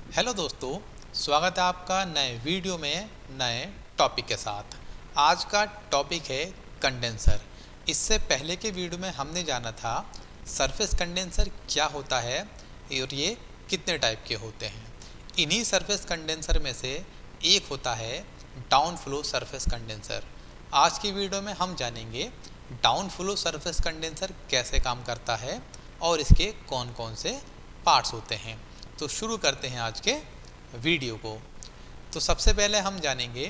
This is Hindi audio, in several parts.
हेलो दोस्तों, स्वागत है आपका नए वीडियो में नए टॉपिक के साथ। आज का टॉपिक है कंडेंसर। इससे पहले के वीडियो में हमने जाना था सरफेस कंडेंसर क्या होता है और ये कितने टाइप के होते हैं। इन्हीं सरफेस कंडेंसर में से एक होता है डाउन फ्लो सरफेस कंडेंसर। आज की वीडियो में हम जानेंगे डाउन फ्लो सरफेस कंडेंसर कैसे काम करता है और इसके कौन कौन से पार्ट्स होते हैं। तो शुरू करते हैं आज के वीडियो को। तो सबसे पहले हम जानेंगे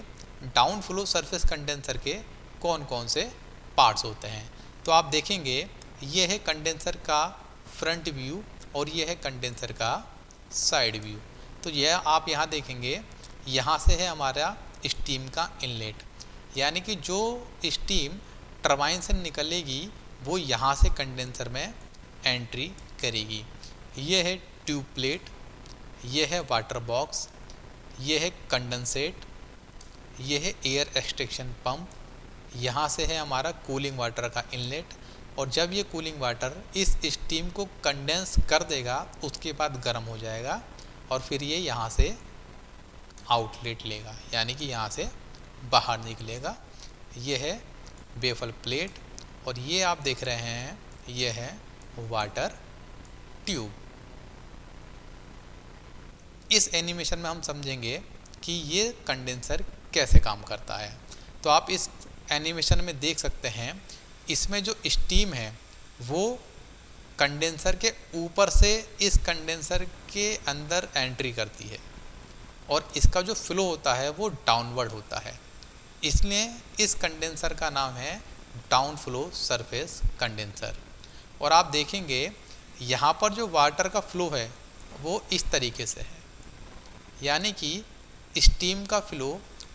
डाउन फ्लो सरफेस कंडेंसर के कौन कौन से पार्ट्स होते हैं। तो आप देखेंगे ये है कंडेंसर का फ्रंट व्यू और ये है कंडेंसर का साइड व्यू। तो यह आप यहाँ देखेंगे, यहाँ से है हमारा स्टीम का इनलेट, यानी कि जो स्टीम टरबाइन से निकलेगी वो यहाँ से कंडेंसर में एंट्री करेगी। ये है ट्यूब प्लेट, ये है वाटर बॉक्स, ये है कंडेंसेट, ये है एयर एक्सट्रैक्शन पंप, यहाँ से है हमारा कूलिंग वाटर का इनलेट। और जब ये कूलिंग वाटर इस स्टीम को कंडेंस कर देगा उसके बाद गर्म हो जाएगा और फिर ये यहाँ से आउटलेट लेगा, यानी कि यहाँ से बाहर निकलेगा। ये है बेफल प्लेट और ये आप देख रहे हैं ये है वाटर ट्यूब। इस एनिमेशन में हम समझेंगे कि ये कंडेंसर कैसे काम करता है। तो आप इस एनिमेशन में देख सकते हैं, इसमें जो स्टीम है वो कंडेंसर के ऊपर से इस कंडेंसर के अंदर एंट्री करती है और इसका जो फ्लो होता है वो डाउनवर्ड होता है, इसलिए इस कंडेंसर का नाम है डाउन फ्लो सरफेस कंडेंसर। और आप देखेंगे यहाँ पर जो वाटर का फ्लो है वो इस तरीके से है, यानी कि स्टीम का फ्लो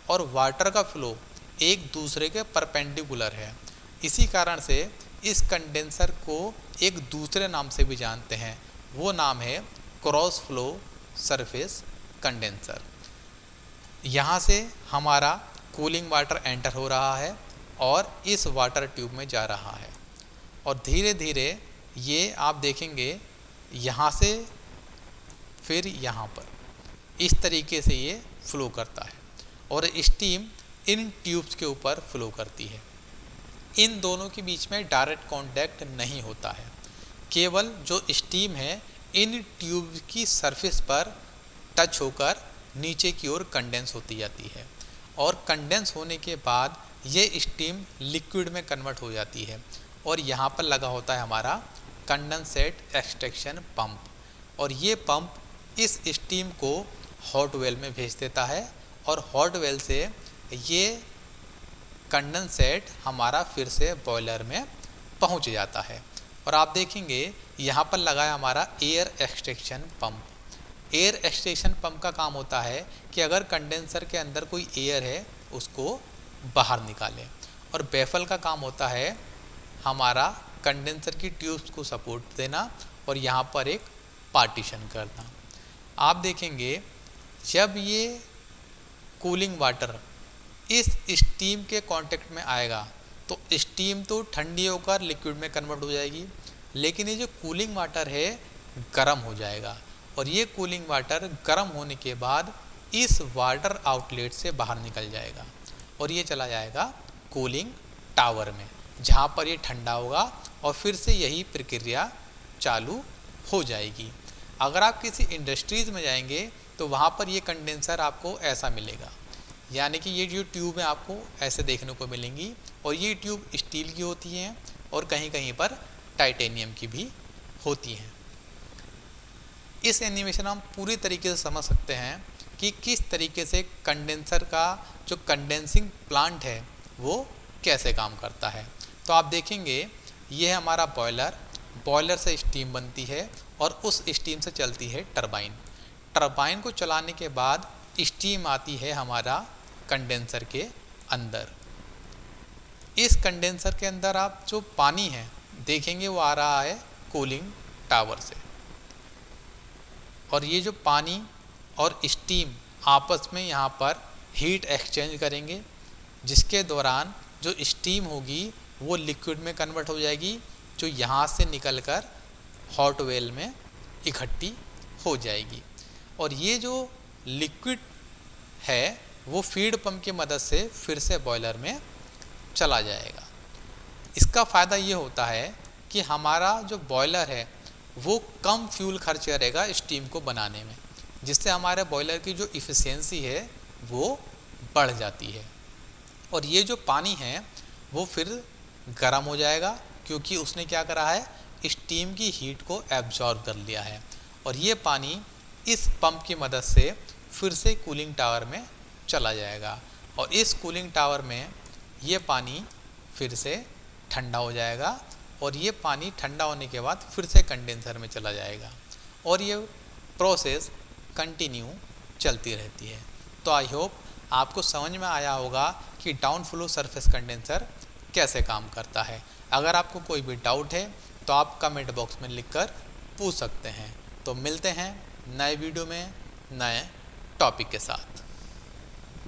और वाटर का फ्लो एक दूसरे के परपेंडिकुलर है। इसी कारण से इस कंडेंसर को एक दूसरे नाम से भी जानते हैं, वो नाम है क्रॉस फ्लो सरफेस कंडेंसर। यहाँ से हमारा कूलिंग वाटर एंटर हो रहा है और इस वाटर ट्यूब में जा रहा है और धीरे धीरे ये आप देखेंगे यहाँ से फिर यहाँ पर इस तरीके से ये फ्लो करता है और स्टीम इन ट्यूब्स के ऊपर फ्लो करती है। इन दोनों के बीच में डायरेक्ट कांटेक्ट नहीं होता है, केवल जो स्टीम है इन ट्यूब की सरफेस पर टच होकर नीचे की ओर कंडेंस होती जाती है और कंडेंस होने के बाद ये स्टीम लिक्विड में कन्वर्ट हो जाती है और यहाँ पर लगा होता है हमारा कंडेंसेट एक्सट्रैक्शन पंप और ये पंप इस स्टीम को हॉट वेल में भेज देता है और हॉट वेल से ये कंडेंसेट हमारा फिर से बॉयलर में पहुंच जाता है। और आप देखेंगे यहाँ पर लगा है हमारा air extraction pump. Air extraction pump का काम होता है कि अगर कंडेंसर के अंदर कोई एयर है उसको बाहर निकाले, और बेफल का काम होता है हमारा कंडेंसर की ट्यूब्स को सपोर्ट देना और यहाँ पर एक पार्टीशन करना। आप देखेंगे जब ये कूलिंग वाटर इस स्टीम के कांटेक्ट में आएगा तो स्टीम तो ठंडी होकर लिक्विड में कन्वर्ट हो जाएगी, लेकिन ये जो कूलिंग वाटर है गर्म हो जाएगा और ये कूलिंग वाटर गर्म होने के बाद इस वाटर आउटलेट से बाहर निकल जाएगा और ये चला जाएगा कूलिंग टावर में, जहाँ पर ये ठंडा होगा और फिर से यही प्रक्रिया चालू हो जाएगी। अगर आप किसी इंडस्ट्रीज़ में जाएंगे तो वहाँ पर ये कंडेंसर आपको ऐसा मिलेगा, यानी कि ये जो ट्यूब है आपको ऐसे देखने को मिलेंगी और ये ट्यूब स्टील की होती हैं और कहीं कहीं पर टाइटेनियम की भी होती हैं। इस एनिमेशन हम पूरी तरीके से समझ सकते हैं कि किस तरीके से कंडेंसर का जो कंडेंसिंग प्लांट है वो कैसे काम करता है। तो आप देखेंगे ये है हमारा बॉयलर, बॉयलर से स्टीम बनती है और उस स्टीम से चलती है टरबाइन। टरबाइन को चलाने के बाद स्टीम आती है हमारा कंडेंसर के अंदर। इस कंडेंसर के अंदर आप जो पानी है देखेंगे वो आ रहा है कूलिंग टावर से, और ये जो पानी और स्टीम आपस में यहाँ पर हीट एक्सचेंज करेंगे, जिसके दौरान जो स्टीम होगी वो लिक्विड में कन्वर्ट हो जाएगी, जो यहाँ से निकलकर हॉट वेल में इकट्ठी हो जाएगी। और ये जो लिक्विड है वो फीड पंप की मदद से फिर से बॉयलर में चला जाएगा। इसका फ़ायदा ये होता है कि हमारा जो बॉयलर है वो कम फ्यूल खर्च करेगा स्टीम को बनाने में, जिससे हमारे बॉयलर की जो इफ़िशियंसी है वो बढ़ जाती है। और ये जो पानी है वो फिर गर्म हो जाएगा, क्योंकि उसने क्या करा है, स्टीम की हीट को एब्जॉर्ब कर लिया है। और ये पानी इस पंप की मदद से फिर से कूलिंग टावर में चला जाएगा, और इस कूलिंग टावर में ये पानी फिर से ठंडा हो जाएगा, और ये पानी ठंडा होने के बाद फिर से कंडेंसर में चला जाएगा, और ये प्रोसेस कंटिन्यू चलती रहती है। तो आई होप आपको समझ में आया होगा कि डाउन फ्लो सरफेस कंडेंसर कैसे काम करता है। अगर आपको कोई भी डाउट है तो आप कमेंट बॉक्स में लिखकर पूछ सकते हैं। तो मिलते हैं नए वीडियो में नए टॉपिक के साथ।